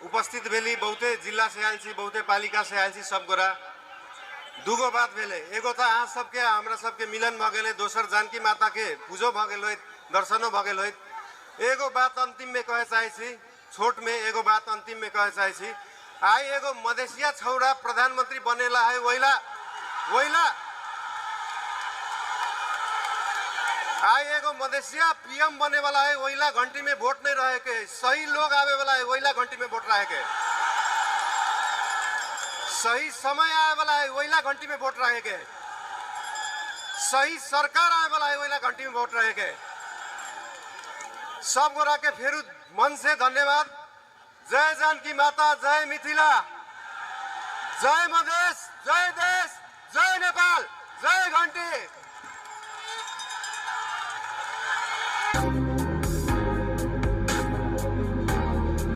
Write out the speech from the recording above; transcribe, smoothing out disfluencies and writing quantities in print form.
उपस्थित भेली, बहुते जिला से आयल छी, बहुते पालिका से आयल छी, सब गोरा दूगो बात भेले। एगो तो अहाँ सबके हमरा सबके मिलन भ गेले, दोसर जानकी माता के पूजो भ गेल होइत, दर्शनो भ गेल होइत। एगो बात अंतिम में कहे चाहे छी, छोट में एगो बात अंतिम में कहे चाहे छी। आई एगो मधेसिया छौड़ा प्रधानमंत्री बनेला है, वहीला आई एगो मधेसिया पीएम बने वाला है, वहीला घंटी में वोट नहीं रहे के, सही लोग आवे वाला है, वहीला घंटी में वोट रहे के, सही समय आए वाला है, वहीला घंटी में वोट रहे के, सही सरकार आए वाला है, वहीला घंटी में वोट रहे के। सब गोरा के फेरू मन से धन्यवाद। जय जानकी माता, जय मिथिला, जय मधेश, जय देश, जय नेपाल, जय घंटी।